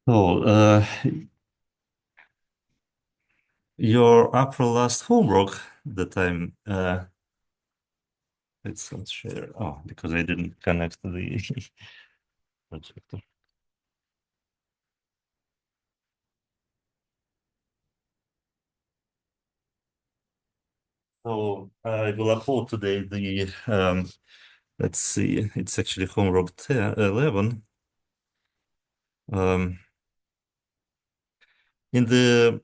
So, your upper last homework that I'm let's not share. Oh, because I didn't connect the projector. So I will upload today the let's see, it's actually homework 10, 11. Um, in the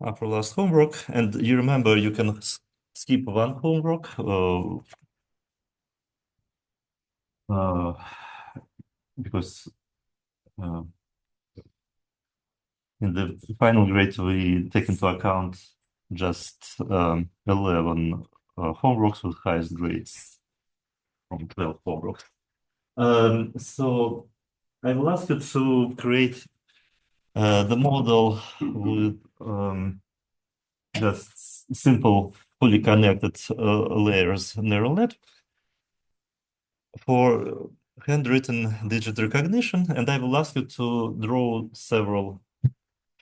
upper last homework, and you remember you can skip one homework uh, because uh, in the final grade we take into account just 11 homeworks with highest grades from 12 homeworks. So I will ask you to create the model with just simple fully connected layers neural net for handwritten digit recognition, and I will ask you to draw several,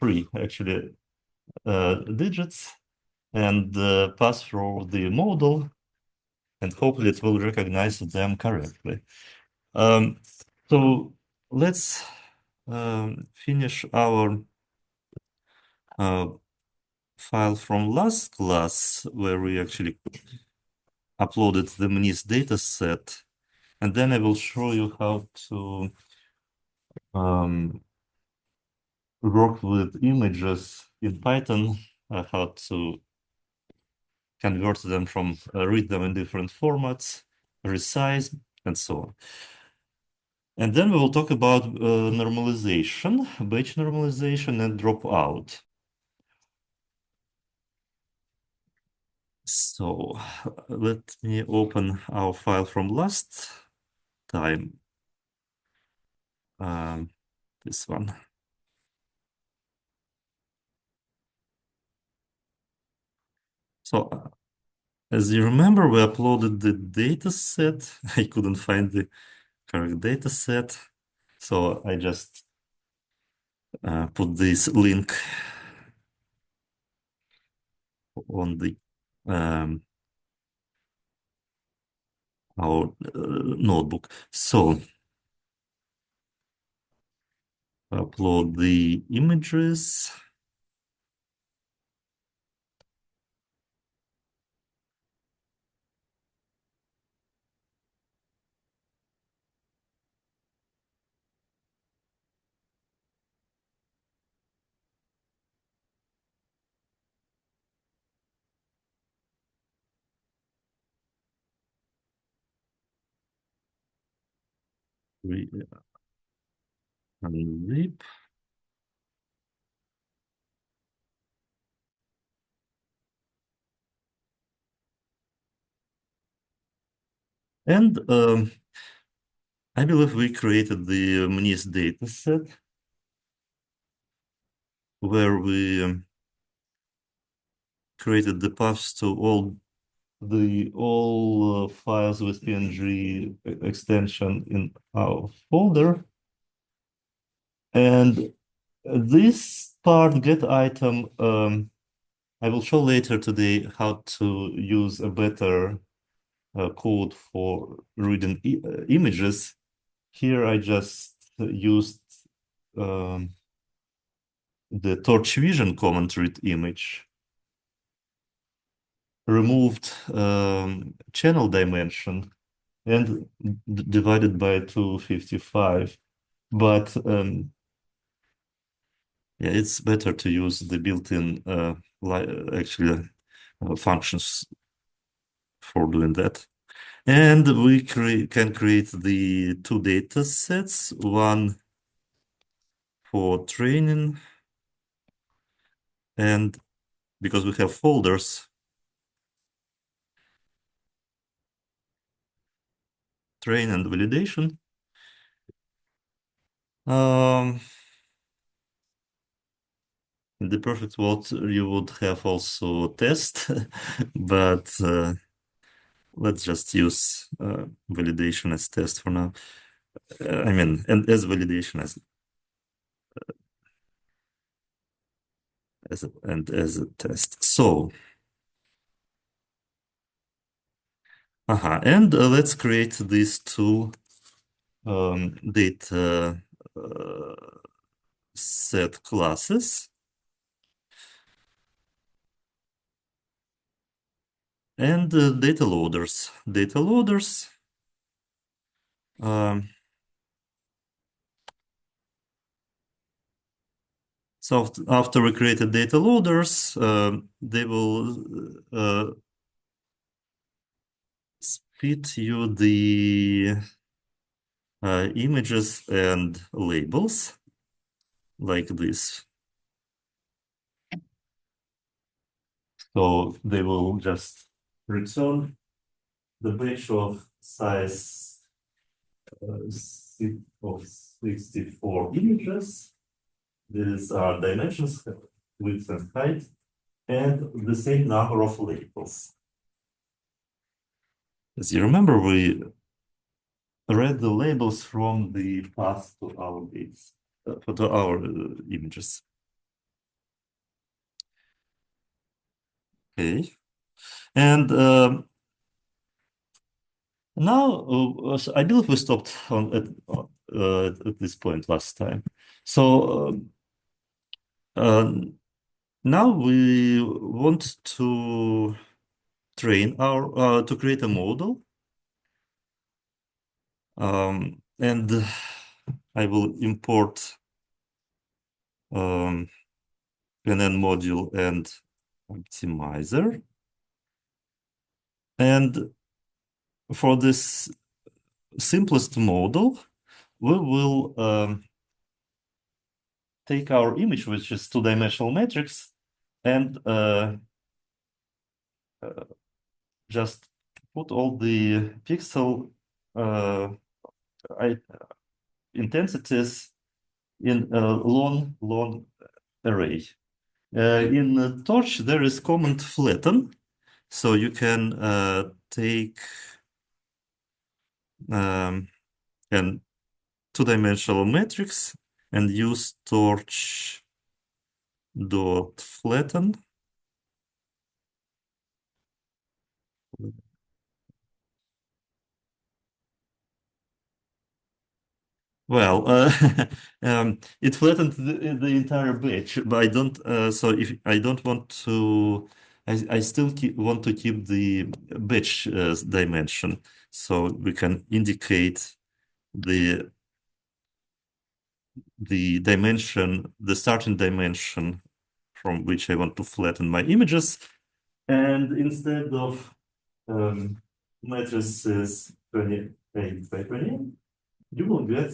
three actually, digits and pass through the model, and hopefully it will recognize them correctly. Um, so let's finish our uh, file from last class where we actually uploaded the MNIST data set, and then I will show you how to work with images in Python, how to convert them from read them in different formats, resize, and so on. And then we will talk about normalization, batch normalization, and dropout. So let me open our file from last time. This one. So as you remember, we uploaded the data set. I couldn't find the correct data set. So I just put this link on the our notebook. So upload the images. We unzip. And I believe we created the MNIST data set where we created the paths to all files with PNG extension in our folder. And this part get item, I will show later today how to use a better code for reading images. Here I just used the torch vision command read image, removed channel dimension, and divided by 255. But yeah, it's better to use the built-in actually functions for doing that. And we can create the two data sets, one for training, and because we have folders, train and validation. In the perfect world, you would have also test, but let's just use validation as test for now. I mean, and as validation as a test. So, and let's create these two data set classes and data loaders. Data loaders. So after we created data loaders, they will spit you the images and labels like this. So they will just return the batch of size of 64 images. These are dimensions, width and height, and the same number of labels. As you remember, we read the labels from the path to our gates, to our images. Okay, and now so I believe we stopped at this point last time. So now we want to train our to create a model, and I will import NN module and optimizer. And for this simplest model, we will take our image, which is two-dimensional matrix, and just put all the pixel intensities in a long array. In Torch, there is command flatten, so you can take an two-dimensional matrix and use torch dot flatten. Well, it flattened the entire batch, but I don't. So if I don't want to, I still want to keep the batch dimension, so we can indicate the dimension, the starting dimension from which I want to flatten my images, and instead of matrices 28 by 20, you will get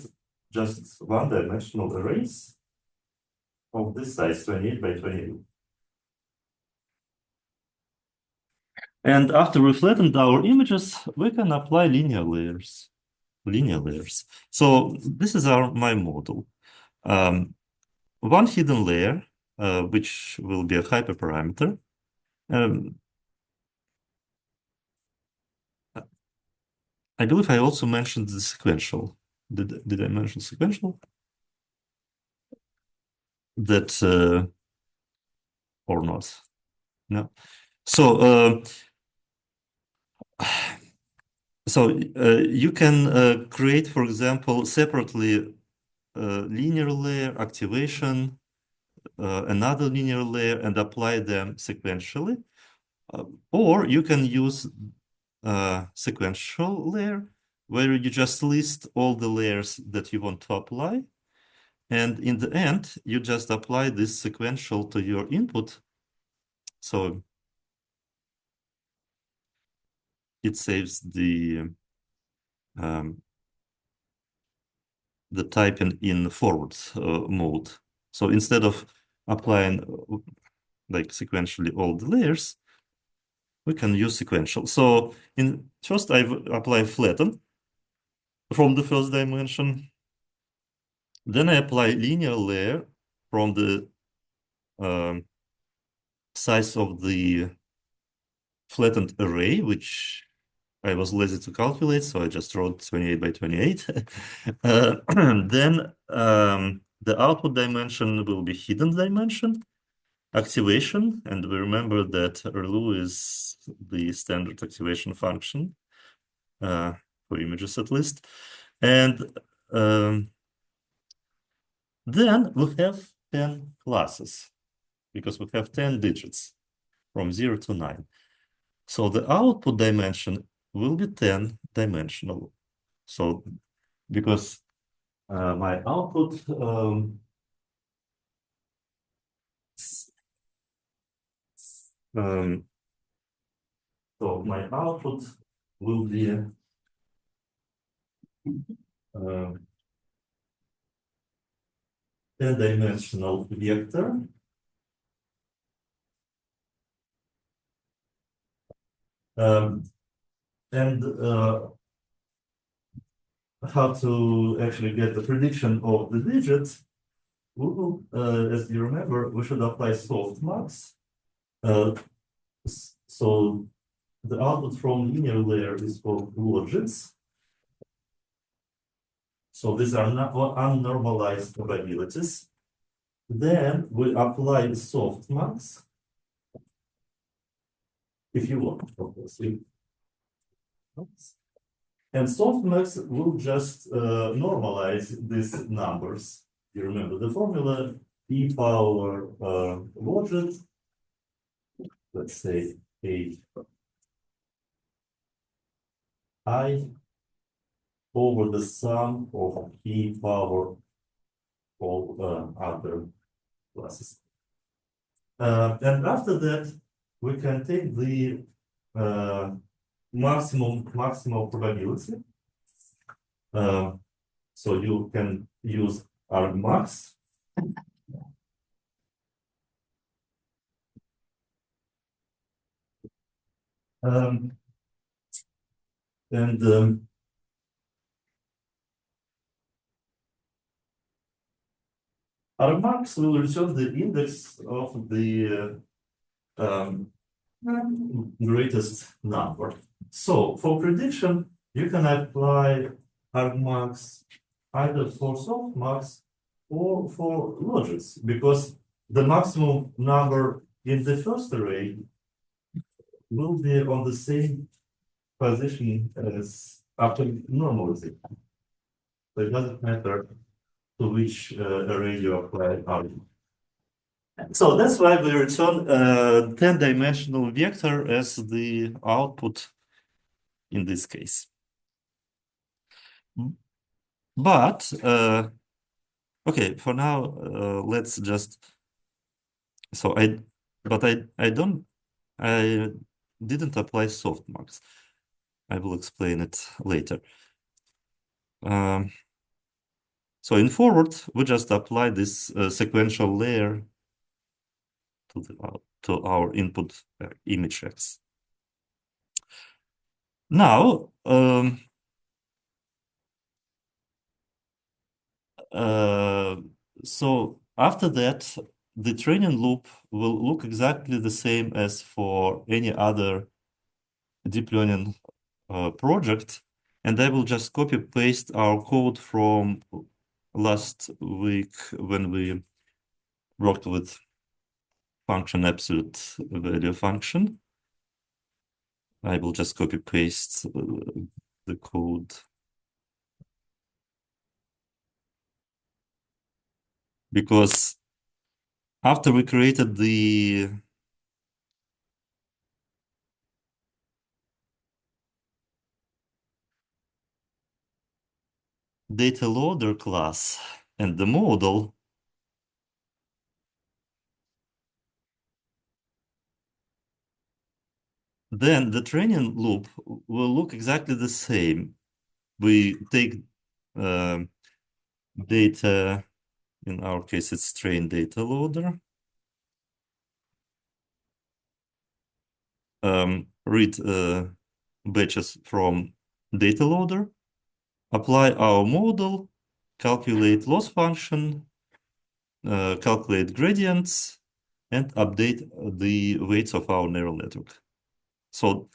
just one-dimensional arrays of this size, 28 by 28. And after we flattened our images, we can apply linear layers. So this is my model. One hidden layer, which will be a hyperparameter. I believe I also mentioned the sequential. Did I mention sequential? That or not? No. So you can create, for example, separately linear layer, activation, another linear layer, and apply them sequentially. Or you can use sequential layer, where you just list all the layers that you want to apply. And in the end, you just apply this sequential to your input. So it saves the typing in forward mode. So instead of applying like sequentially all the layers, we can use sequential. So in first I apply flatten from the first dimension. Then I apply linear layer from the size of the flattened array, which I was lazy to calculate, so I just wrote 28 by 28. Then the output dimension will be hidden dimension, activation, and we remember that RLU is the standard activation function for images at least. And then we have 10 classes because we have 10 digits from 0 to 9. So the output dimension will be 10 dimensional. So because my output so my output will be 10-dimensional vector. And how to actually get the prediction of the digits, we will, as you remember, we should apply softmax. So the output from linear layer is called logits. So these are not unnormalized probabilities. Then we apply the softmax, if you want, obviously. And softmax will just normalize these numbers. You remember the formula, e power logit, let's say a I over the sum of e power all other classes. And after that, we can take the maximal probability. So you can use argmax. And argmax will return the index of the greatest number. So for prediction, you can apply argmax either for softmax or for logits, because the maximum number in the first array will be on the same position as after normalization. So it doesn't matter to which array you apply argmax. So that's why we return a 10-dimensional vector as the output in this case. But, okay, for now, let's just, so I didn't apply softmax. I will explain it later. So in forward, we just apply this sequential layer to our input image X. Now, so after that, the training loop will look exactly the same as for any other deep learning project, and I will just copy paste our code from last week when we worked with function absolute value function. I will just copy paste the code. Because after we created the data loader class and the model, then the training loop will look exactly the same. We take data, in our case, it's train data loader. Read batches from data loader, apply our model, calculate loss function, calculate gradients, and update the weights of our neural network. So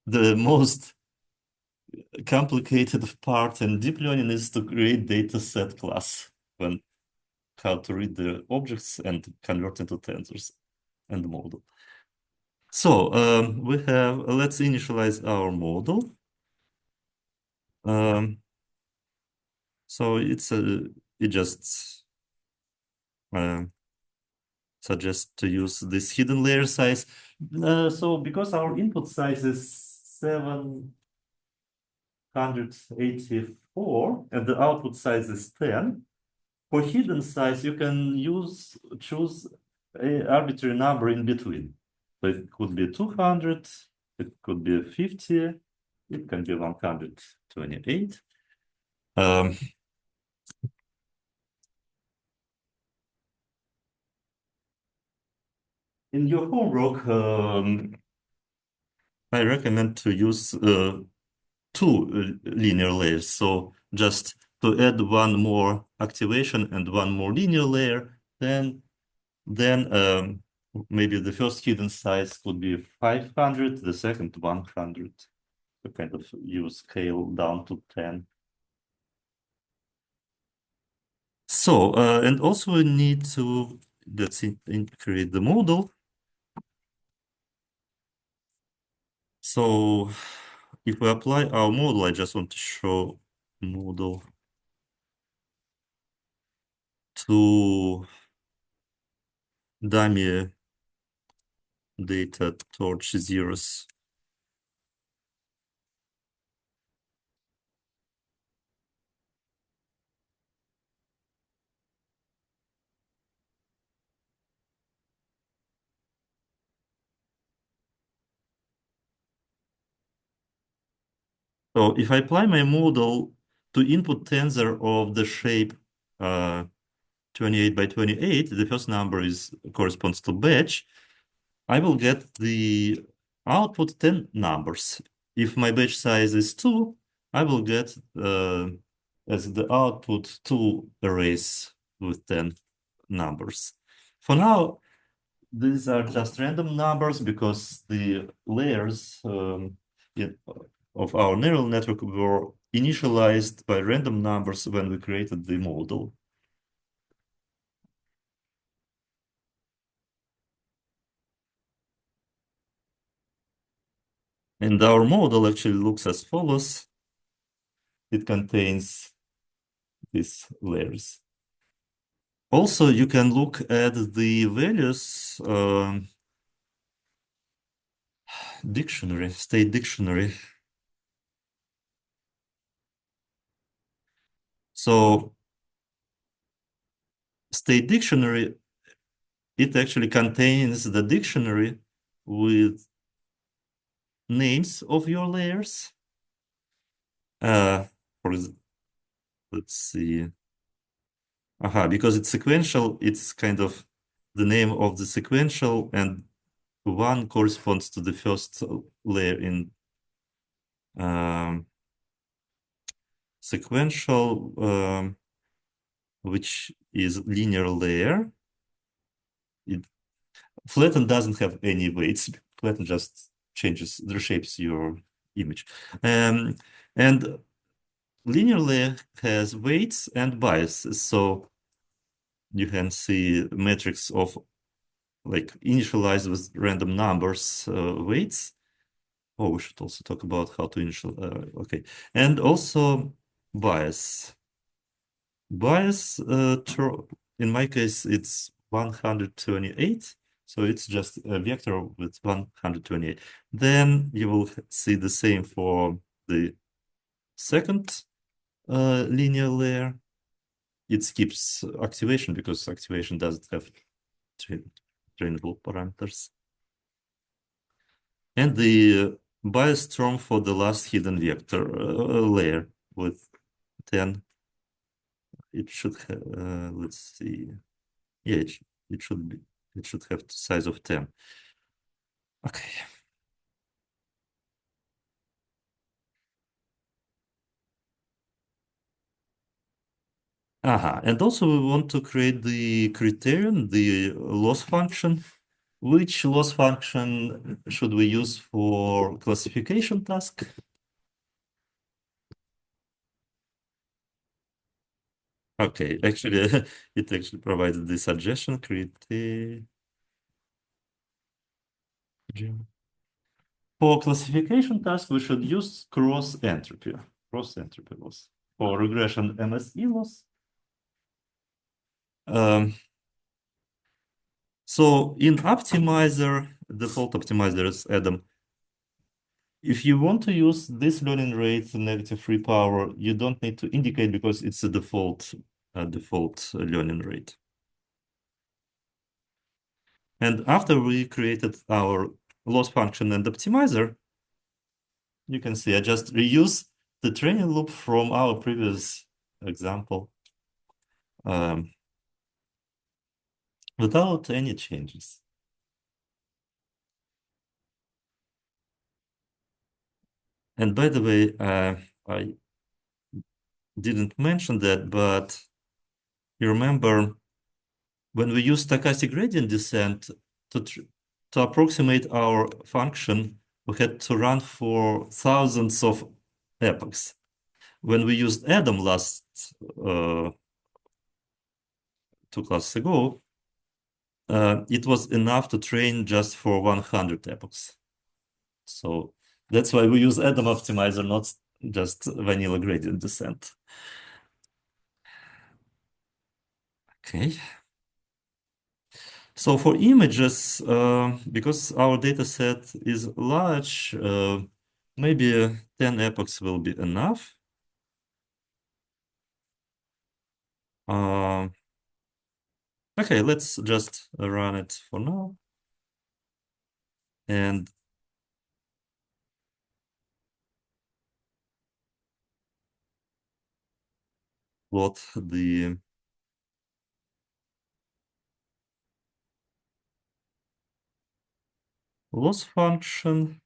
the most complicated part in deep learning is to create dataset class when how to read the objects and convert into tensors and the model. So we have, let's initialize our model. So it just suggests to use this hidden layer size. So because our input size is 784 and the output size is 10, for hidden size you can choose an arbitrary number in between. So it could be 200, it could be 50, it can be 128. In your homework, I recommend to use two linear layers. So just to add one more activation and one more linear layer, then maybe the first hidden size could be 500, the second 100. So kind of you scale down to 10. So, and also we need to, let's create the model. So if we apply our model, I just want to show model to dummy data torch zeros. So if I apply my model to input tensor of the shape 28 by 28, the first number corresponds to batch, I will get the output 10 numbers. If my batch size is 2, I will get as the output 2 arrays with 10 numbers. For now, these are just random numbers because the layers of our neural network were initialized by random numbers when we created the model. And our model actually looks as follows. It contains these layers. Also, you can look at the values dictionary, state dictionary. So state dictionary, it actually contains the dictionary with names of your layers. For let's see. Because it's sequential, it's kind of the name of the sequential, and one corresponds to the first layer in sequential, which is linear layer. Flatten doesn't have any weights. Flatten just reshapes your image. And linear layer has weights and biases. So you can see metrics of like initialized with random numbers weights. Oh, we should also talk about how to initial. Okay, and also bias. Bias, in my case, it's 128. So it's just a vector with 128. Then you will see the same for the second linear layer. It skips activation because activation doesn't have trainable parameters. And the bias term for the last hidden vector layer with 10. It should have, let's see. Yeah, it should be, it should have the size of 10. Okay. And also we want to create the criterion, the loss function. Which loss function should we use for classification task? Okay, actually, it actually provided the suggestion, create a gem. For classification task, we should use cross entropy. Cross entropy loss. For regression MSE loss. So in optimizer, default optimizer is Adam. If you want to use this learning rate, negative free power, you don't need to indicate because it's a default learning rate. And after we created our loss function and optimizer, you can see I just reuse the training loop from our previous example without any changes. And by the way, I didn't mention that, but you remember when we use stochastic gradient descent to approximate our function, we had to run for thousands of epochs. When we used Adam last 2 classes ago, it was enough to train just for 100 epochs. So that's why we use Adam optimizer, not just vanilla gradient descent. Okay. So for images, because our data set is large, maybe 10 epochs will be enough. Okay, let's just run it for now. And plot the loss function.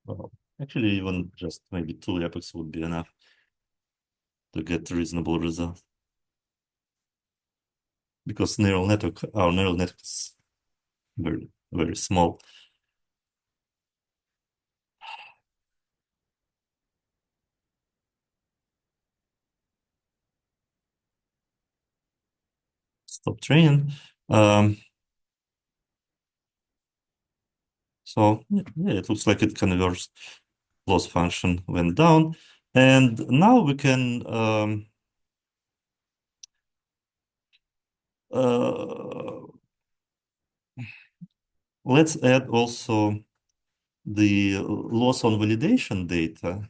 Well, actually, even just maybe 2 epochs would be enough to get a reasonable result. Because our neural network is very, very small. Stop training. So yeah, it looks like it converts loss function went down. And now we can let's add also the loss on validation data.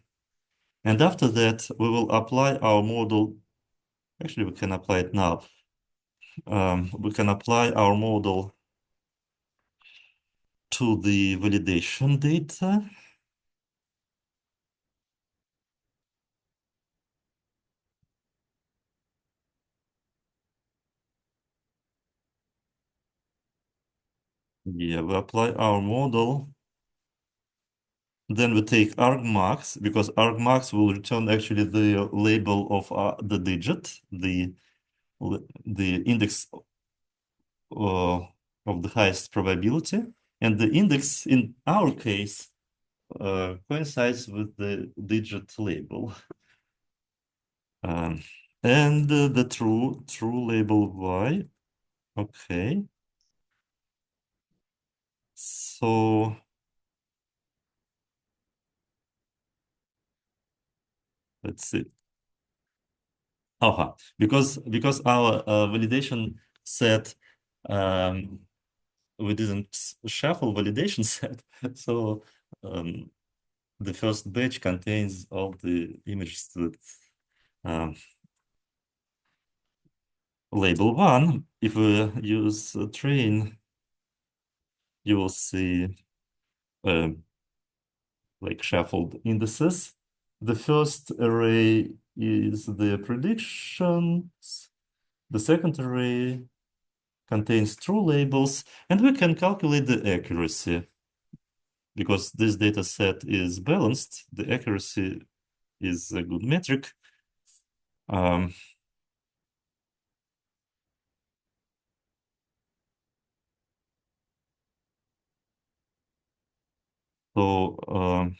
And after that, we will apply our model. Actually, we can apply it now. We can apply our model to the validation data. Yeah, we apply our model. Then we take argmax, because argmax will return actually the label of the digit, the index of the highest probability. And the index in our case coincides with the digit label. And the true label y. Okay. So let's see. Because our validation set we didn't shuffle validation set, so the first batch contains all the images with label 1. If we use train, you will see like shuffled indices. The first array is the predictions. The second array contains true labels, and we can calculate the accuracy. Because this data set is balanced, the accuracy is a good metric. So um,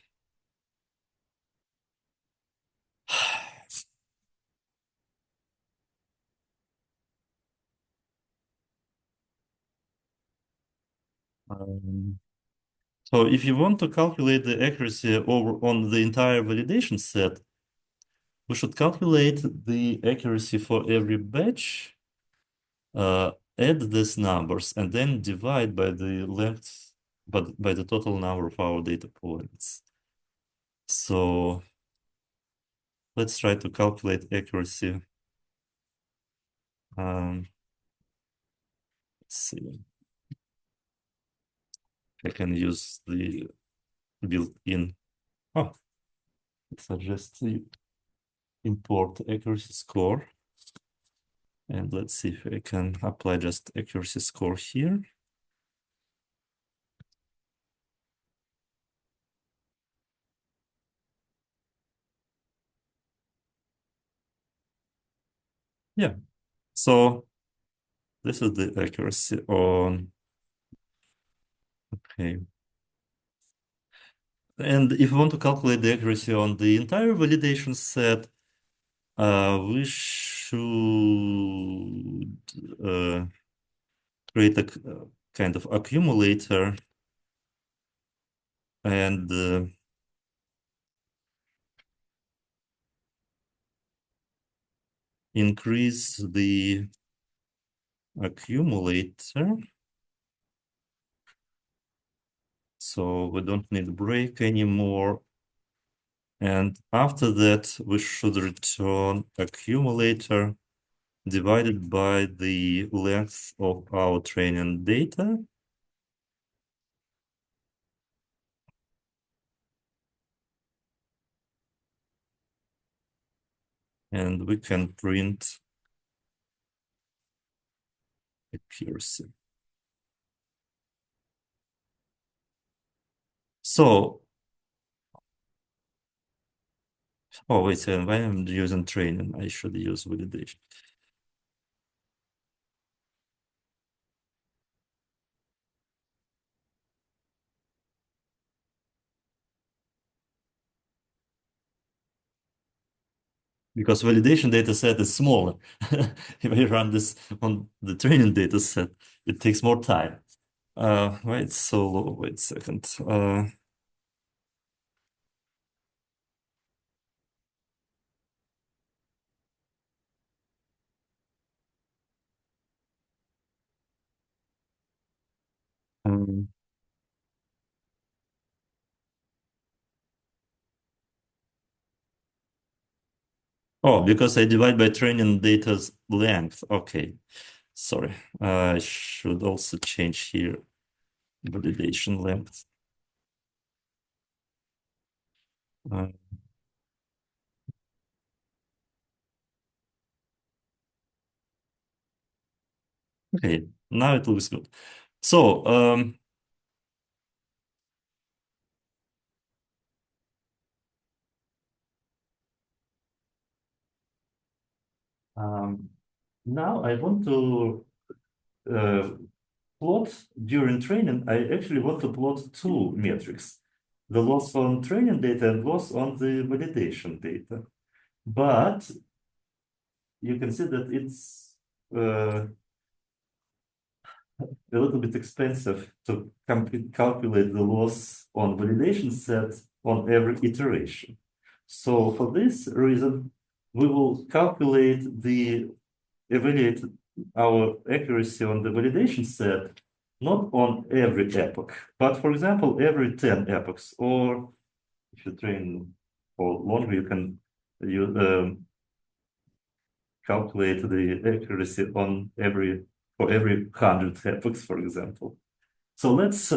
so if you want to calculate the accuracy over on the entire validation set, we should calculate the accuracy for every batch, add these numbers, and then divide by the length, but by the total number of our data points. So let's try to calculate accuracy. Let's see. I can use the built-in. Oh, it suggests you import accuracy score. And let's see if I can apply just accuracy score here. Yeah. So this is the accuracy on, okay. And if we want to calculate the accuracy on the entire validation set, we should create a kind of accumulator and increase the accumulator. So we don't need break anymore. And after that, we should return accumulator divided by the length of our training data. And we can print accuracy. So, oh, wait a second, when I'm using training, I should use validation. Because validation data set is smaller. If I run this on the training data set, it takes more time. Why it's so low? Wait a second. Um, oh, because I divide by training data's length. Okay, sorry. I should also change here validation length. Uh, okay, now it looks good. So, um, now I want to uh, plot during training. I actually want to plot two metrics, the loss on training data and loss on the validation data. But you can see that it's a little bit expensive to calculate the loss on validation set on every iteration. So for this reason, we will evaluate our accuracy on the validation set, not on every epoch, but for example, every 10 epochs, or if you train for longer, you can calculate the accuracy on for every 100 epochs, for example. So let's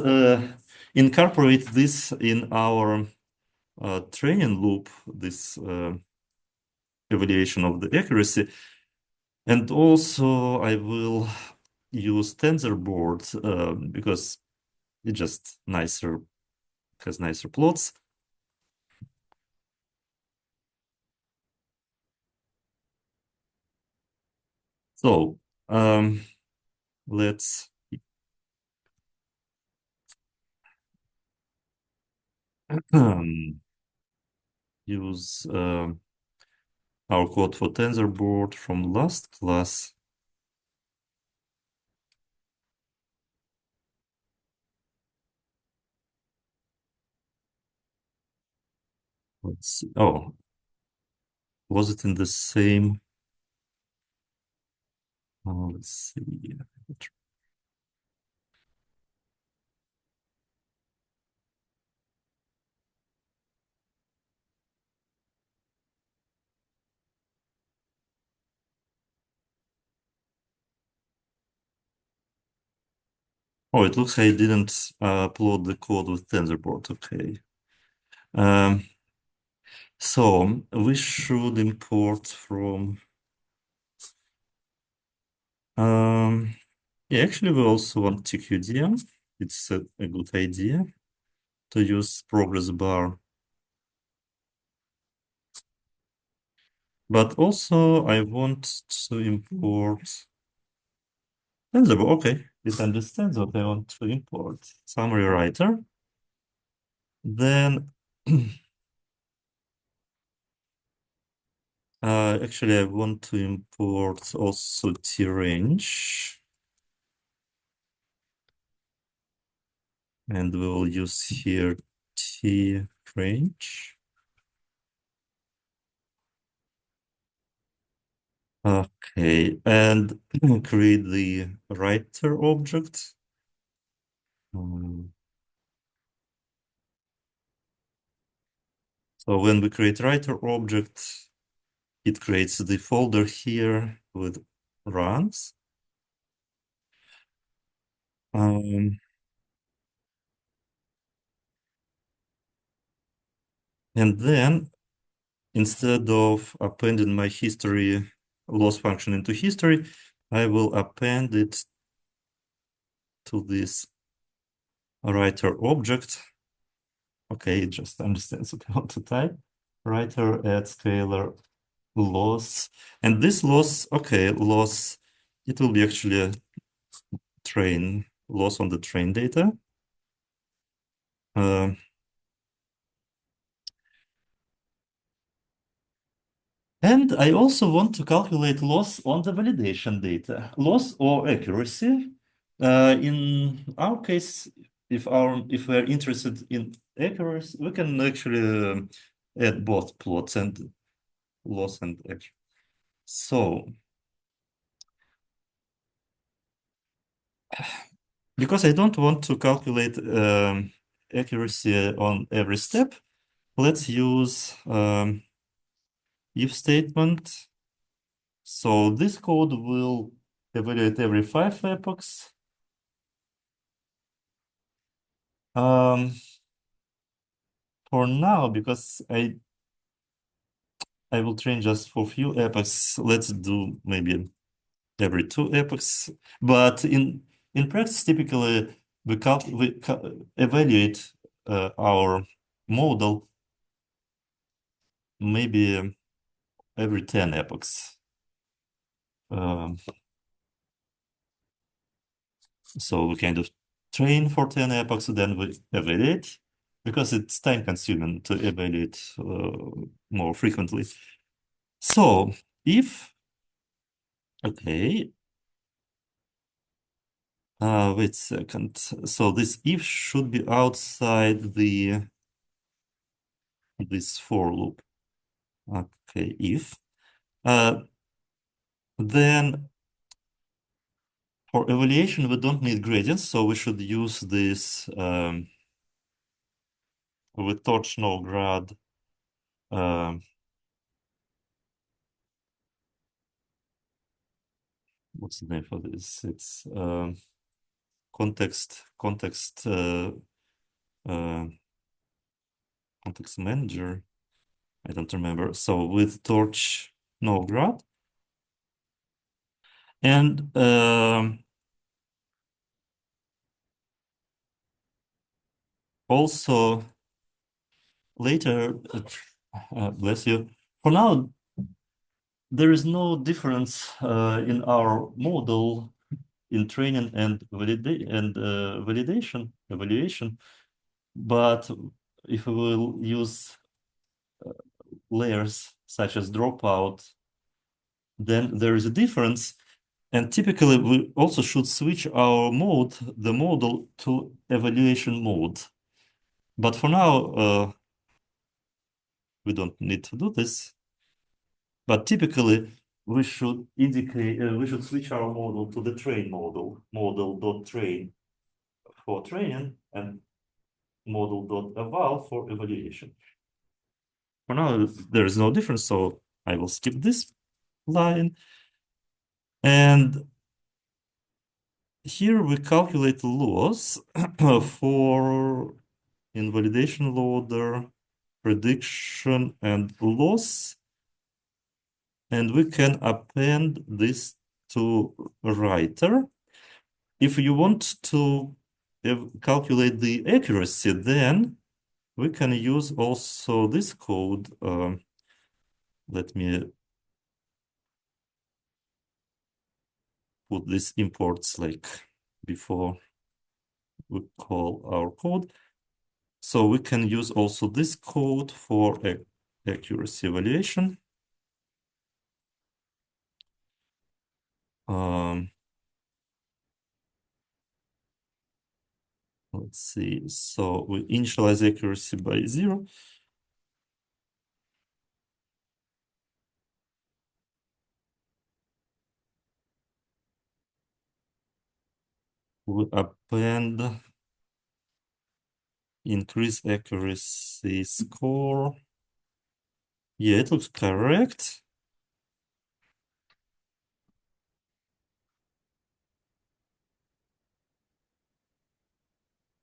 incorporate this in our training loop, this evaluation of the accuracy. And also I will use TensorBoard because it's just nicer, has nicer plots. So let's use our code for TensorBoard from last class. Let's see. Oh, was it in the same? Let's see. Oh, it looks like I didn't upload the code with TensorBoard. Okay. Um, so we should import from. Yeah, actually, we also want TQDM. It's a good idea to use progress bar. But also, I want to import TensorBoard. Okay, it understands what I want to import. Summary writer. Then, actually, I want to import also T-range. And we will use here T-range. Okay, and create the writer object. Um, so when we create writer object, it creates the folder here with runs. Um, and then instead of appending my history loss function into history, I will append it to this writer object. Okay, it just understands what I want to type. Writer add scalar loss. And this loss, okay, loss, it will be actually a train loss on the train data. Uh, and I also want to calculate loss on the validation data, loss or accuracy. In our case, if we're interested in accuracy, we can actually add both plots and loss and accuracy. So because I don't want to calculate accuracy on every step, let's use if statement. So this code will evaluate every 5 epochs. For now, because I will train just for few epochs, let's do maybe every 2 epochs. But in practice, typically we evaluate our model maybe every 10 epochs. Um, so we kind of train for 10 epochs, then we evaluate because it's time consuming to evaluate more frequently. So if, okay, wait a second. So this if should be outside this for loop. Okay, if. Then for evaluation, we don't need gradients, so we should use this with torch no grad. What's the name for this? It's context uh, context manager. I don't remember. So with torch no grad. And also later, bless you. For now, there is no difference in our model in training and validation evaluation, but if we will use layers such as dropout, then there is a difference. And typically, we also should switch our mode, the model, to evaluation mode. But for now, we don't need to do this. But typically, we should indicate, we should switch our model to the train model, model.train for training and model.eval for evaluation. For now, there is no difference, so I will skip this line. And here we calculate loss for invalidation loader, prediction, and loss. And we can append this to writer. If you want to calculate the accuracy, then we can use also this code. Let me put these imports like before we call our code. So we can use also this code for accuracy evaluation. Let's see. So we initialize accuracy by 0. We append increase accuracy score. Yeah, it looks correct.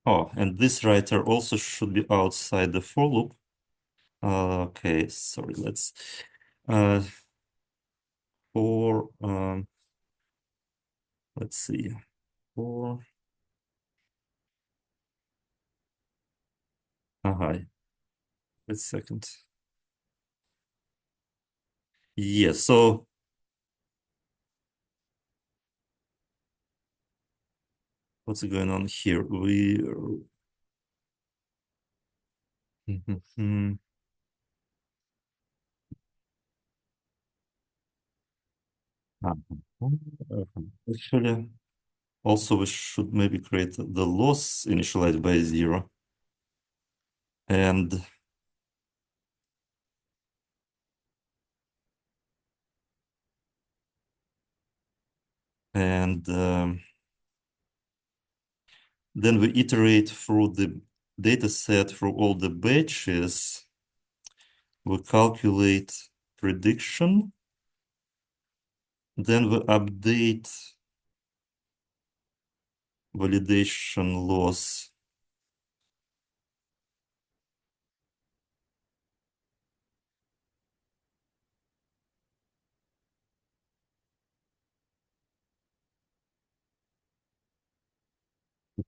Oh, and this writer also should be outside the for loop. Okay, sorry, let's for let's see. For hi. Wait a second. Yes, so what's going on here? We actually, also we should maybe create the loss initialized by 0. And and then we iterate through the data set through all the batches. We calculate prediction. Then we update validation loss.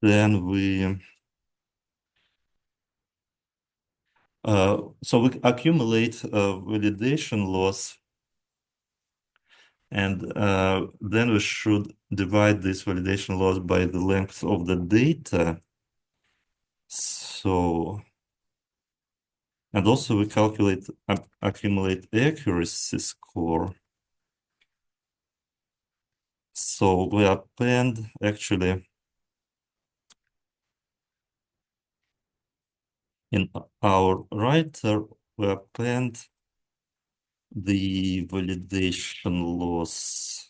Then we so we accumulate validation loss, and then we should divide this validation loss by the length of the data. So, and also we calculate accumulate accuracy score. So we append actually in our writer, we append the validation loss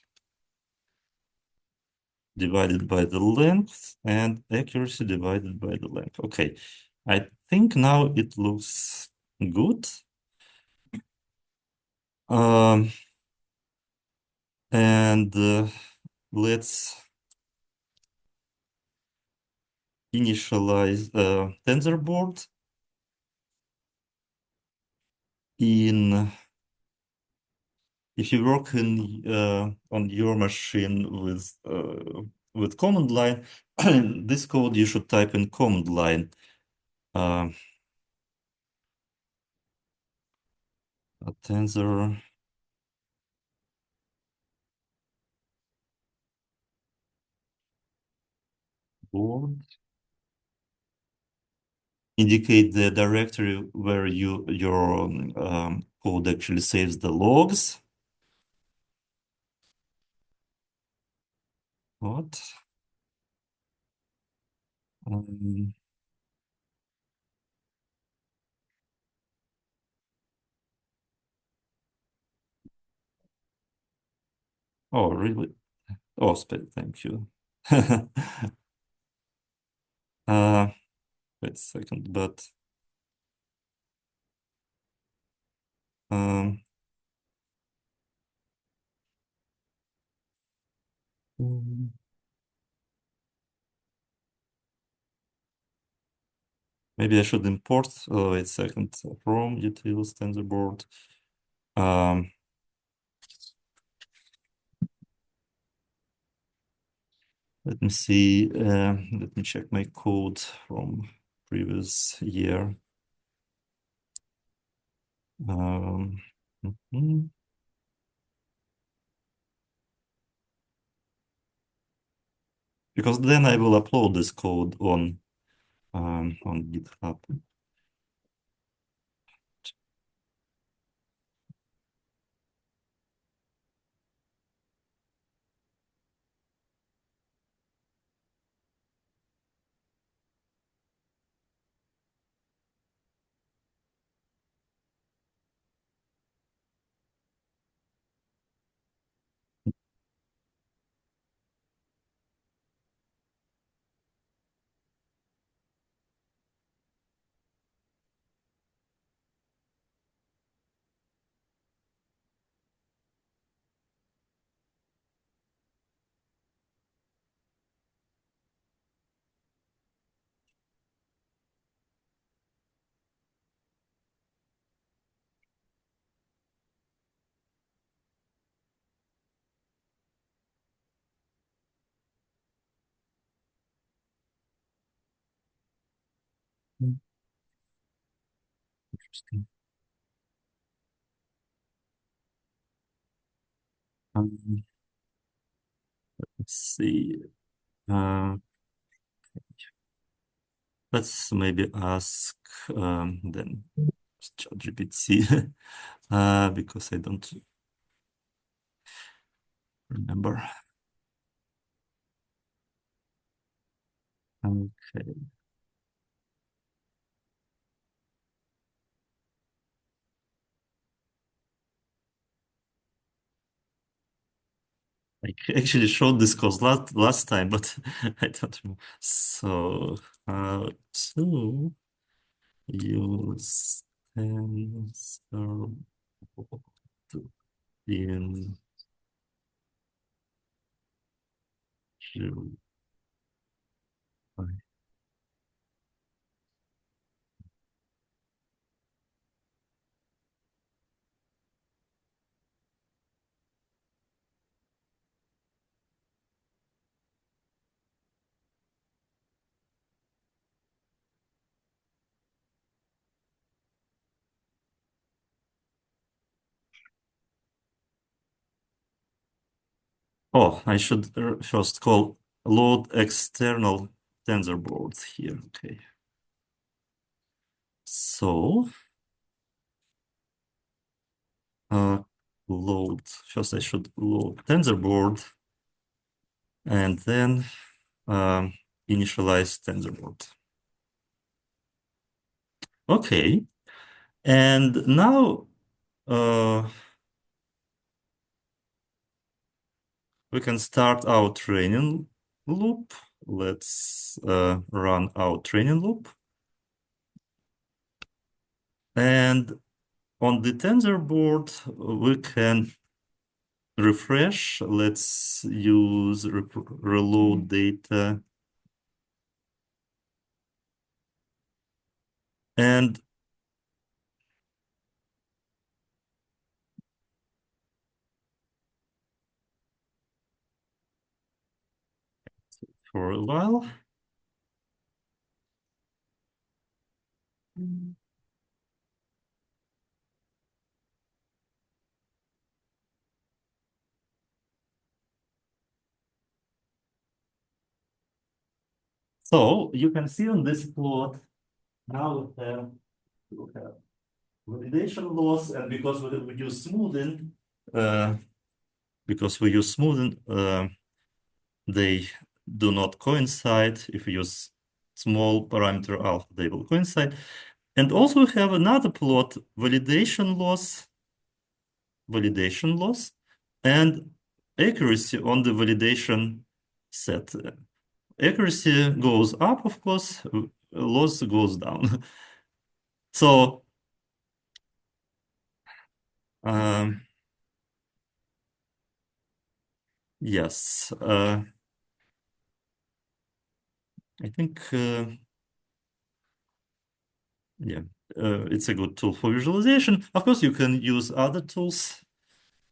divided by the length and accuracy divided by the length. Okay, I think now it looks good. And let's initialize TensorBoard in if you work in on your machine with command line, this code you should type in command line. Tensor board indicate the directory where your code actually saves the logs. What? Um, oh, really? Oh, thank you. uh, Wait a second, but um, mm, maybe I should import. Oh, wait a second. From utils tensorboard. Um, Let me see. Let me check my code from previous year. Mhm. Because then I will upload this code on GitHub. Mm, interesting. Um, let's see. Uh, let's maybe ask then ChatGPT because I don't remember. Okay. I actually showed this code last time, but I don't remember. So how to use TensorBoard in July. Oh, I should first call load external TensorBoards here. Okay. So uh, load, first I should load TensorBoard and then initialize TensorBoard. Okay. And now uh, we can start our training loop. Let's run our training loop. And on the TensorBoard, we can refresh. Let's use reload data. And for a while. So you can see on this plot Now we have validation loss, and uh, because we use smoothing, they do not coincide. If we use small parameter alpha, they will coincide. And also we have another plot, validation loss, and accuracy on the validation set. Accuracy goes up, of course, loss goes down. So um, yes, I think yeah, it's a good tool for visualization. Of course, you can use other tools.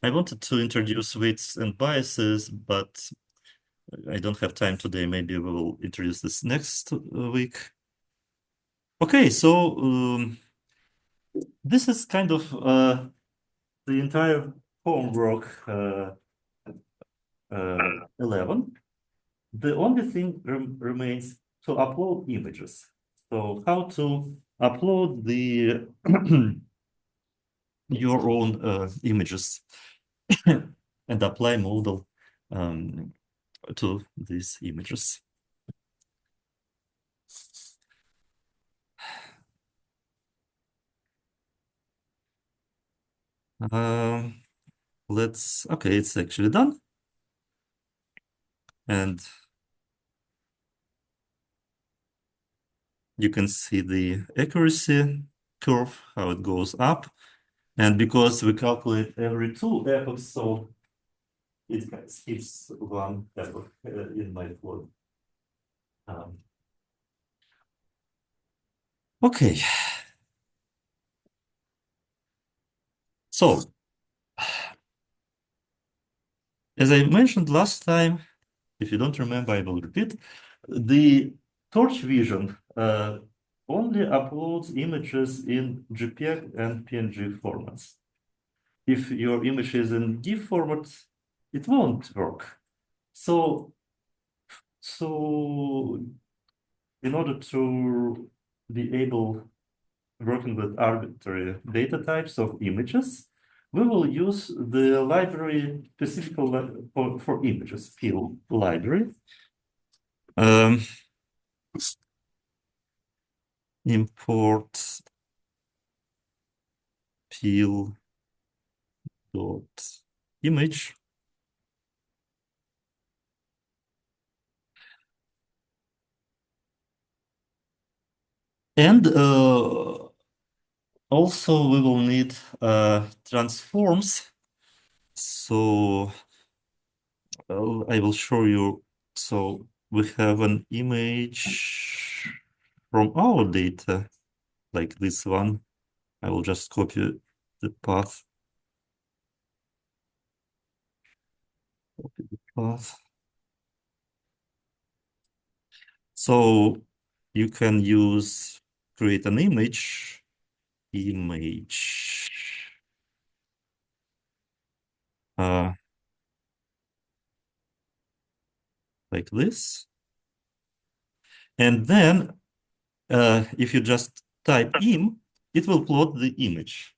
I wanted to introduce weights and biases, but I don't have time today. Maybe we will introduce this next week. Okay, so this is kind of the entire homework 11. The only thing remains to upload images. So how to upload the your own images and apply model to these images. Okay, it's actually done. And you can see the accuracy curve, how it goes up. And because we calculate every 2 epochs, so it skips 1 epoch in my plot. Okay. So, as I mentioned last time, if you don't remember, I will repeat, the torch vision only uploads images in JPEG and PNG formats. If your image is in GIF format, it won't work. So in order to be able working with arbitrary data types of images, we will use the library specifically for images, field library. Import peel dot image. And also we will need transforms. So I will show you. So we have an image from our data, like this one. I will just copy the path. Copy the path. So you can create an image, uh, like this. And then if you just type im, it will plot the image.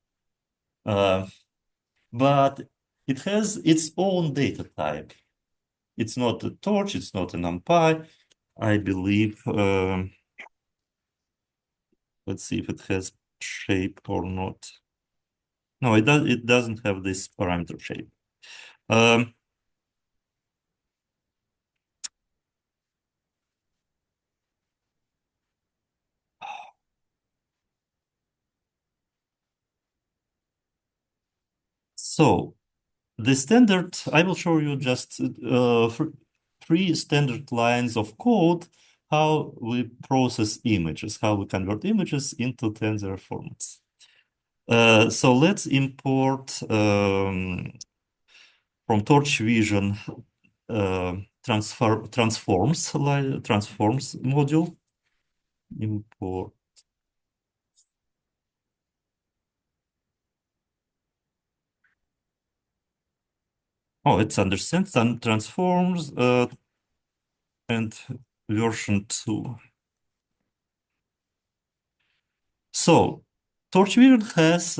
But it has its own data type. It's not a torch, it's not an NumPy. I believe, let's see if it has shape or not. No, it doesn't have this parameter shape. So the standard, I will show you just 3 standard lines of code, how we process images, how we convert images into tensor formats. So let's import from Torch Vision transforms module. Import. Oh, it's understands and transforms and version 2. So Torchvision has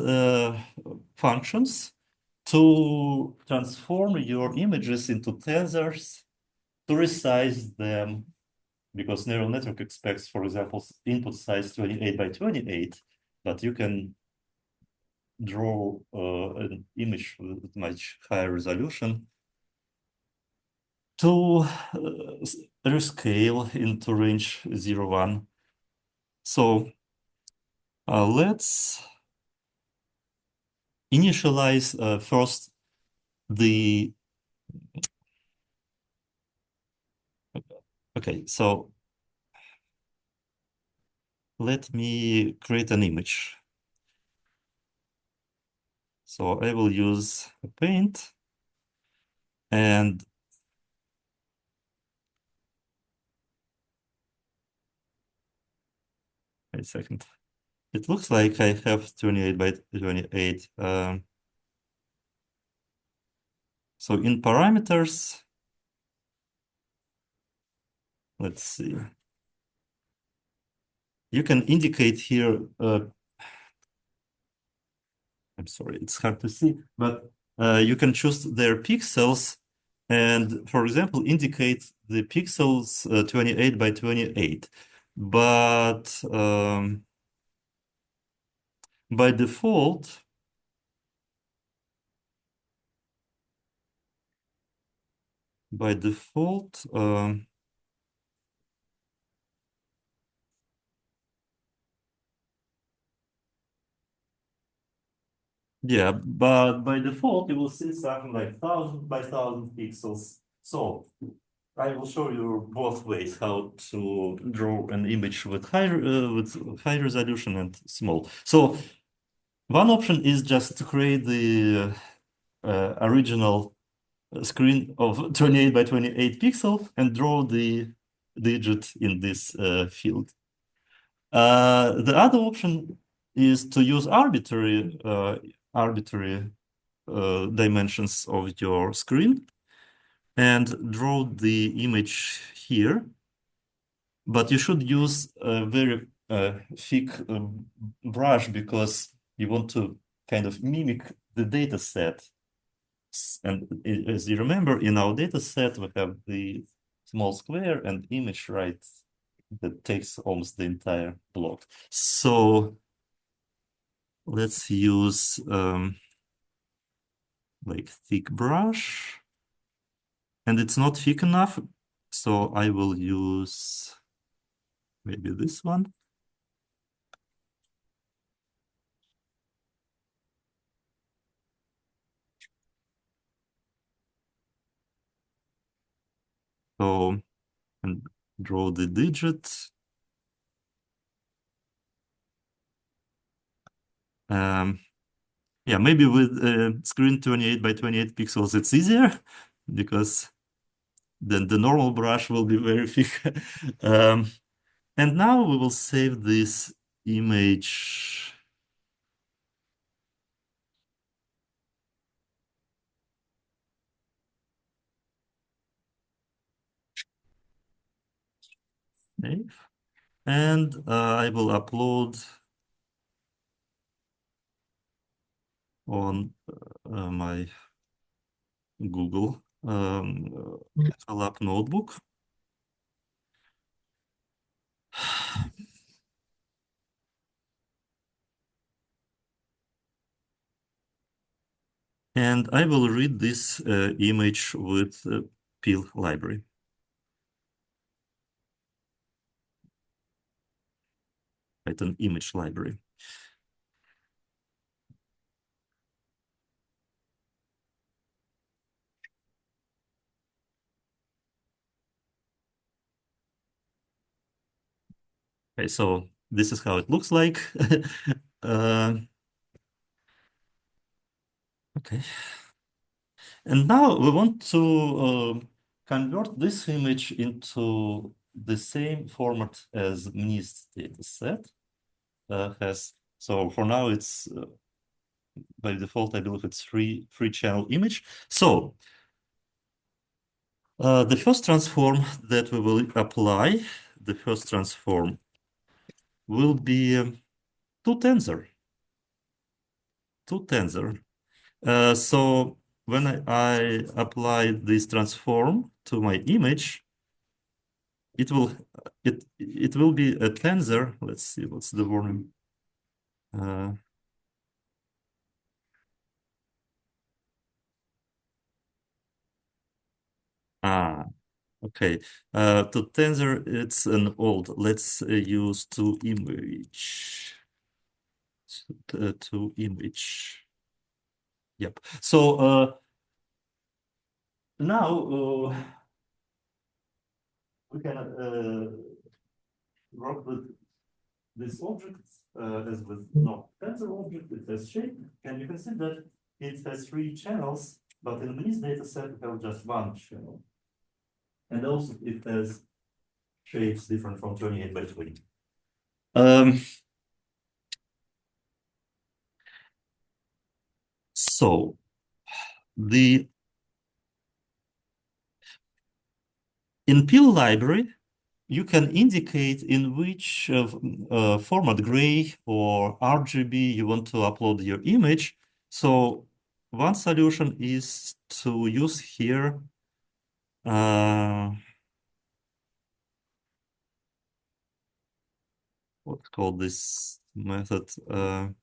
functions to transform your images into tensors, to resize them, because neural network expects, for example, input size 28 by 28, but you can draw an image with much higher resolution to rescale into range 0, 1. So let's initialize first the, okay, so let me create an image. So I will use a paint and wait a second. It looks like I have 28 by 28. So in parameters, let's see. You can indicate here, I'm sorry, it's hard to see, but you can choose their pixels and, for example, indicate the pixels 28 by 28. But by default, yeah, but by default, you will see something like 1,000 by 1,000 pixels. So I will show you both ways how to draw an image with high resolution and small. So one option is just to create the original screen of 28 by 28 pixel and draw the digit in this field. The other option is to use arbitrary dimensions of your screen and draw the image here. But you should use a very thick brush because you want to kind of mimic the data set. And as you remember, in our data set, we have the small square and image right that takes almost the entire block. So let's use like thick brush, and it's not thick enough, so I will use maybe this one. So, and draw the digit. Yeah, maybe with screen 28 by 28 pixels, it's easier because then the normal brush will be very thick. And now we will save this image. Save. And I will upload on my Google Lab notebook. And I will read this image with PIL library. Python image library. Okay, so this is how it looks like. Okay. And now we want to convert this image into the same format as MNIST dataset has. So for now, it's by default, I believe it's free channel image. So the first transform that we will apply, the first transform will be to tensor, to tensor. So when I apply this transform to my image, it will it will be a tensor. Let's see what's the warning. Uh, ah, okay. To tensor, it's an old. Let's use to image. To image. Yep. So now we can work with this object as with no tensor object. It has shape, and you can see that it has three channels, but in this data set we have just one channel, and also it has shapes different from 28 by 20. So the in pill library, you can indicate in which format, gray or RGB, you want to upload your image. So one solution is to use here what's called this method? Um,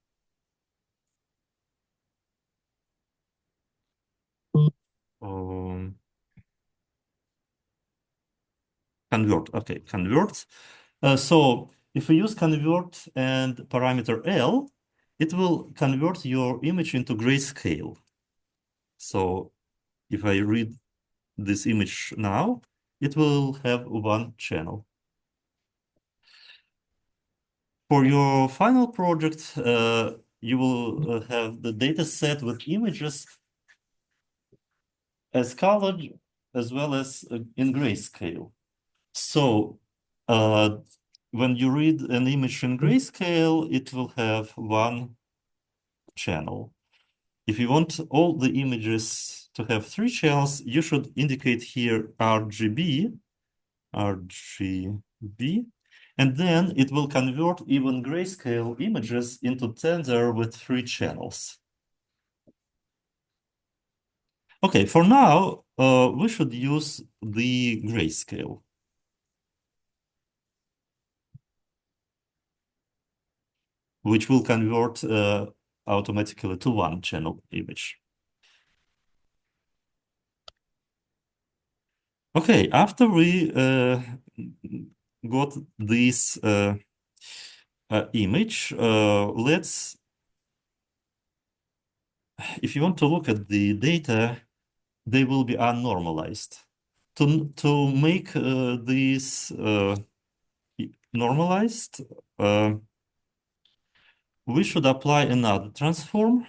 Convert. Okay, convert. So if we use convert and parameter L, it will convert your image into grayscale. So if I read this image now, it will have one channel. For your final project, you will have the data set with images as colored as well as in grayscale. So when you read an image in grayscale, it will have one channel. If you want all the images to have three channels, you should indicate here RGB, and then it will convert even grayscale images into tensor with three channels. Okay, for now, we should use the grayscale, which will convert automatically to one channel image. Okay, after we got this image, if you want to look at the data, they will be unnormalized. To make these normalized, we should apply another transform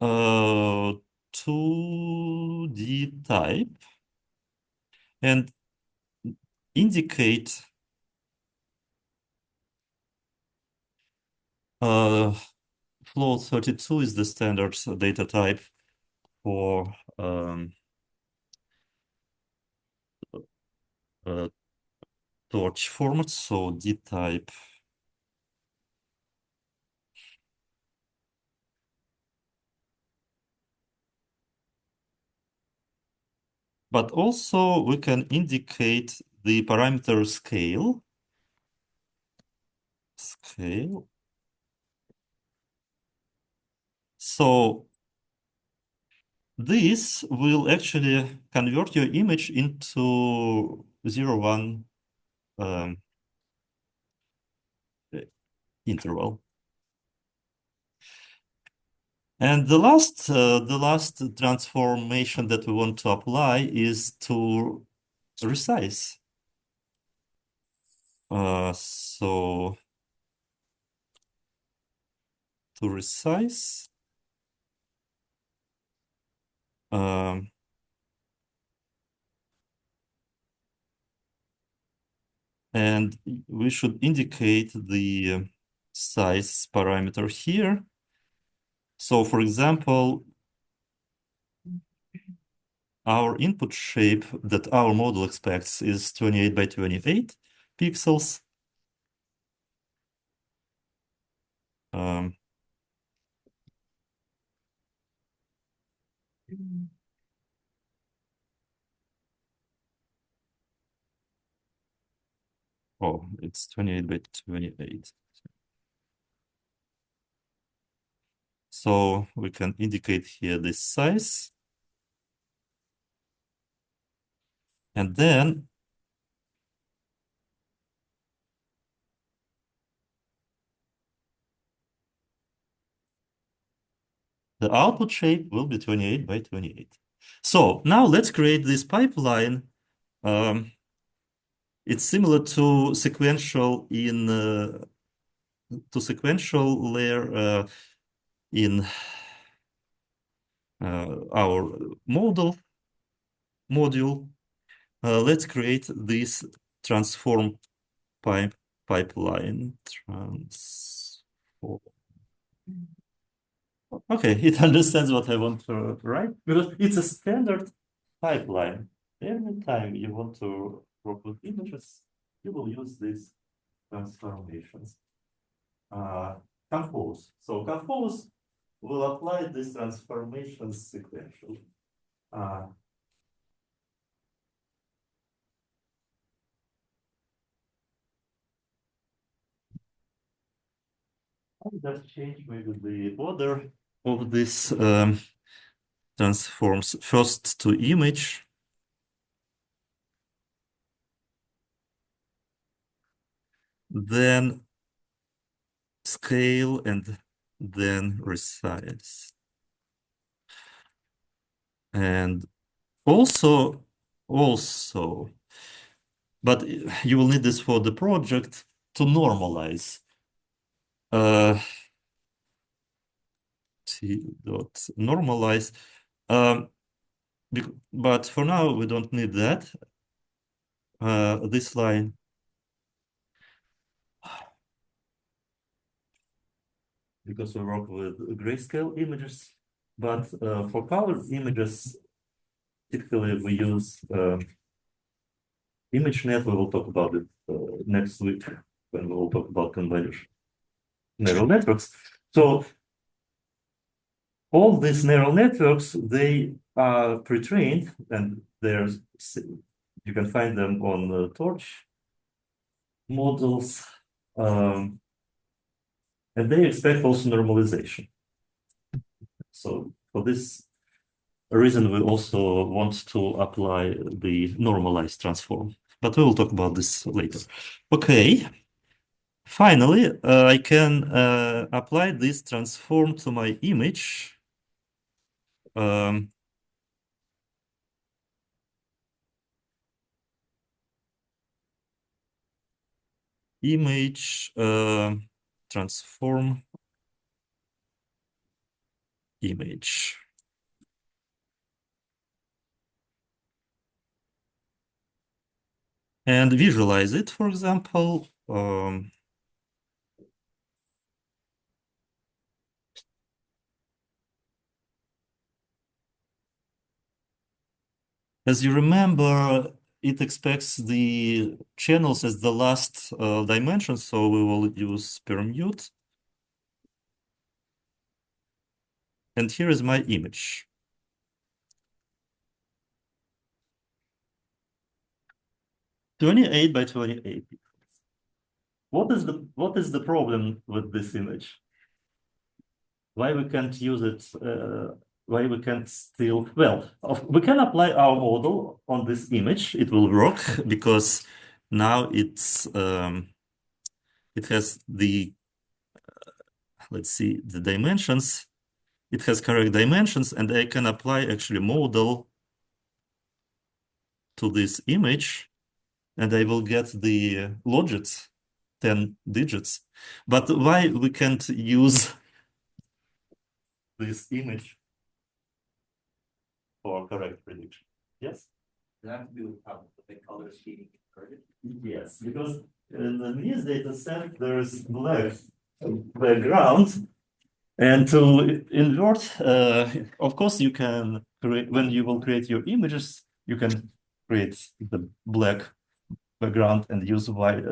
to the type and indicate float 32 is the standard data type for torch format, so D type. But also we can indicate the parameter scale. So this will actually convert your image into 0, 1 interval. And the last transformation that we want to apply is to resize. So to resize, um, and we should indicate the size parameter here. So for example, our input shape that our model expects is 28 by 28 pixels. Um, oh, it's 28 by 28. So we can indicate here this size. And then the output shape will be 28 by 28. So now let's create this pipeline. It's similar to sequential layer in our module. Let's create this transform pipeline. Transform. Okay, it understands what I want to write because it's a standard pipeline. Every time you want to work with images, you will use these transformations. Compose. So compose will apply these transformations sequentially. I'll just change maybe the order of this transforms first to image, then scale, and then resize. And also, but you will need this for the project to normalize. T dot normalize. But for now, we don't need that. This line. Because we work with grayscale images, but for color images, typically we use ImageNet. We will talk about it next week when we will talk about convolution neural networks. So all these neural networks, they are pre-trained, and there's you can find them on the Torch models, and they expect also normalization. So for this reason, we also want to apply the normalized transform, but we will talk about this later. Okay. Finally, I can apply this transform to my image. Image transform image. And visualize it, for example. As you remember, it expects the channels as the last dimension, so we will use permute. And here is my image. (28 by 28 pixels). What is the problem with this image? Why we can't use it? Why we can't still? Well, we can apply our model on this image. It will work because now it has the let's see the dimensions. It has correct dimensions, and I can apply actually model to this image, and I will get the logits, 10 digits. But why we can't use this image for correct prediction? Yes? Does that have to do with how the color scheme converted? Yes, because in the news data set, there's black background. And to invert, of course, you can create, when you will create your images, you can create the black background and use white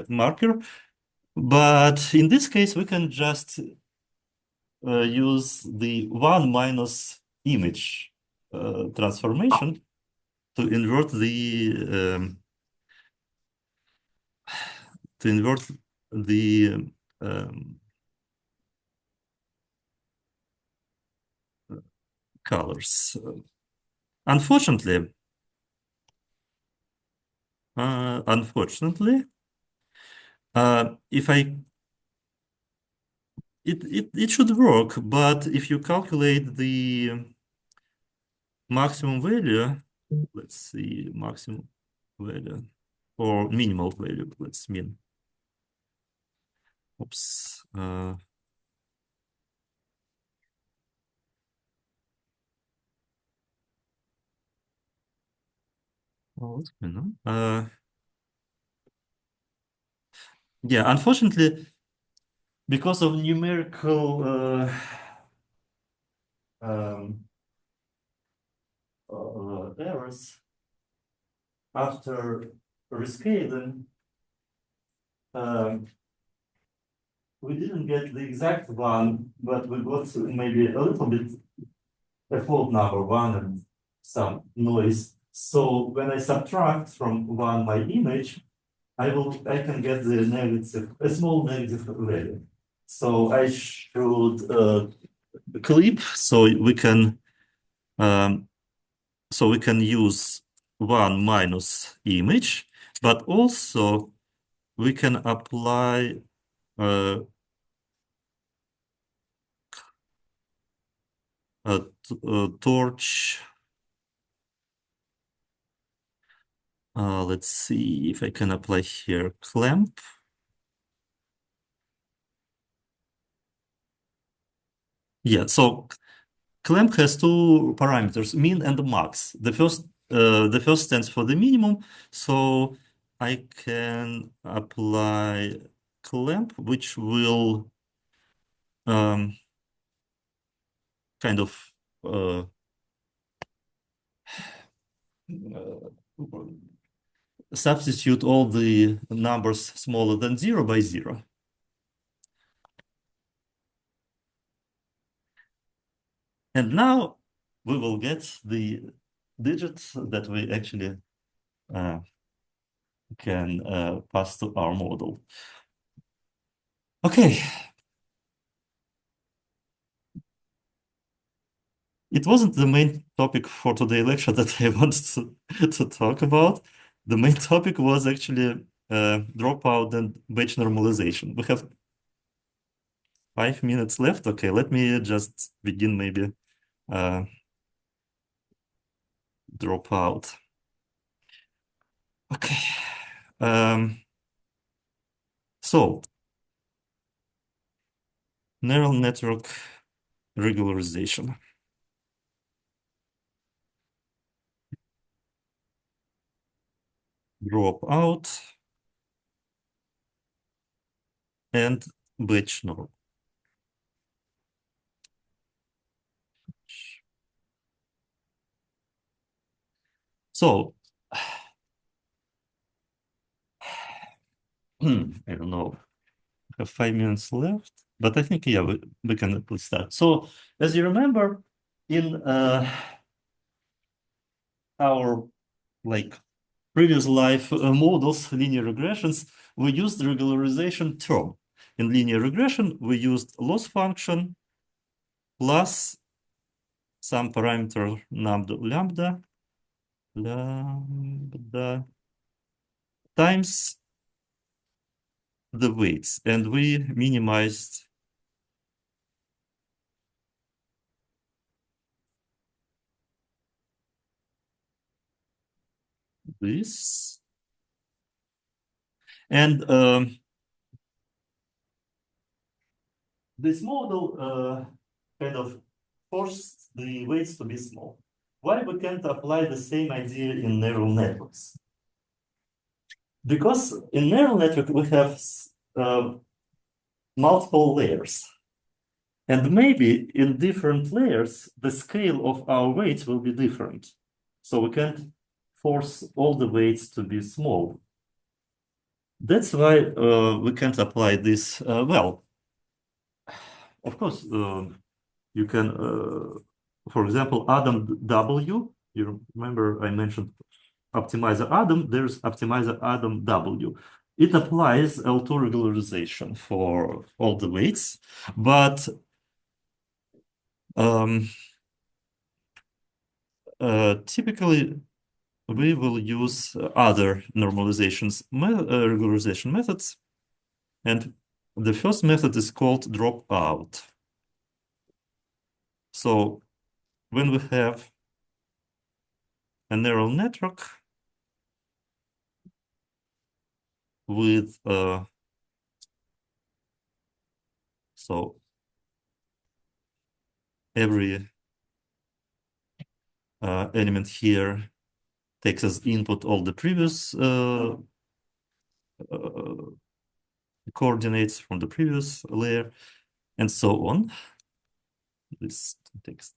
marker. But in this case, we can just use the 1 minus image transformation to invert the um, colors. Unfortunately, if it should work, but if you calculate the maximum value, let's see, maximum value or minimal value, let's mean. Oops. What's going on? Yeah, unfortunately, because of numerical um, errors after rescaling, um, we didn't get the exact one, but we got maybe a little bit a fault number one and some noise. So when I subtract from one my image, I can get the negative, a small negative value. So I should clip so we can use one minus image, but also we can apply a torch. Let's see if I can apply here clamp. Yeah, so clamp has two parameters, min and max. The first stands for the minimum, so I can apply clamp, which will kind of substitute all the numbers smaller than 0 by 0. And now we will get the digits that we actually can pass to our model. Okay. It wasn't the main topic for today's lecture that I wanted to talk about. The main topic was actually dropout and batch normalization. We have 5 minutes left. Okay, let me just begin maybe dropout. Okay. So neural network regularization. Dropout and batch norm. So I don't know. We have 5 minutes left, but I think yeah, we can at least start. So as you remember, in our like previous life models, linear regressions, we used the regularization term. In linear regression, we used loss function plus some parameter lambda times the weights, and we minimized this. And this model kind of forced the weights to be small. Why we can't apply the same idea in neural networks? Because in neural network we have multiple layers. And maybe in different layers, the scale of our weights will be different. So we can't force all the weights to be small. That's why we can't apply this. Well, of course, you can, for example, Adam W. You remember I mentioned optimizer Adam. There's optimizer Adam W. It applies L2 regularization for all the weights, but typically we will use other regularization methods. And the first method is called dropout. So when we have a neural network with so every element here takes as input all the previous coordinates from the previous layer, and so on. This takes.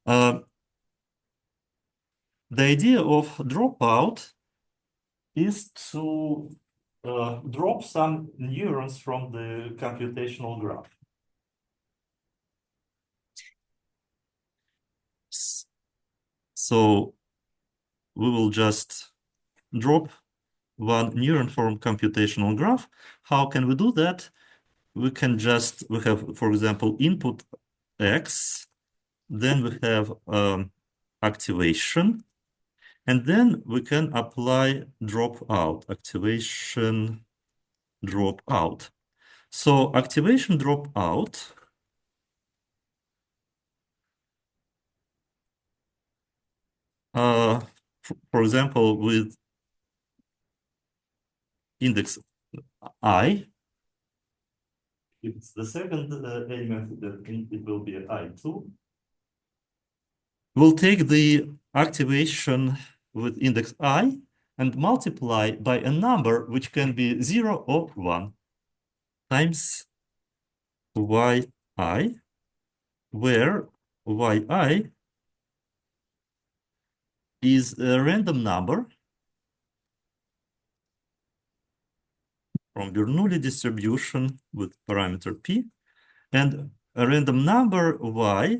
The idea of dropout is to drop some neurons from the computational graph. So we will just drop one neuron from computational graph. How can we do that? We have, for example, input X, then we have activation, and then we can apply dropout, activation, dropout. So activation dropout for example, with index I, if it's the second element, then it will be I2. We'll take the activation with index I and multiply by a number which can be 0 or 1 times yi, where yi is a random number from Bernoulli distribution with parameter p, and a random number y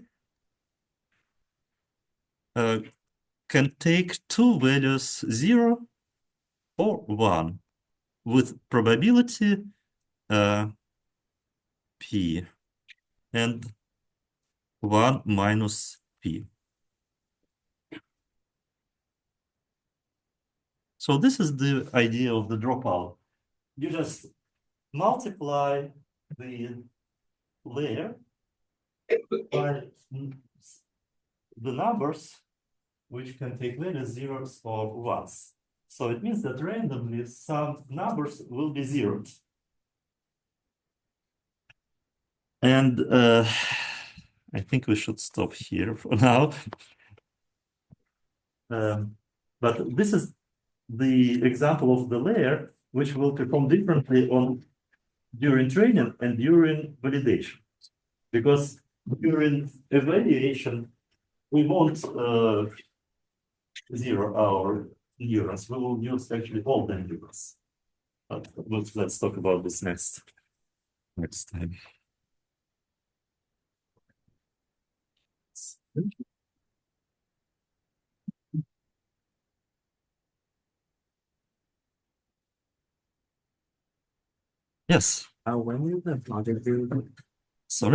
can take two values, 0 or 1, with probability p and 1 minus p. So this is the idea of the dropout. You just multiply the layer by the numbers which can take values zeros or ones. So it means that randomly some numbers will be zeroed. And I think we should stop here for now. But this is the example of the layer which will perform differently during training and during validation. Because during evaluation, we won't zero our neurons. We will use actually all the neurons. But let's talk about this next time. Yes. When will the project be? Sorry.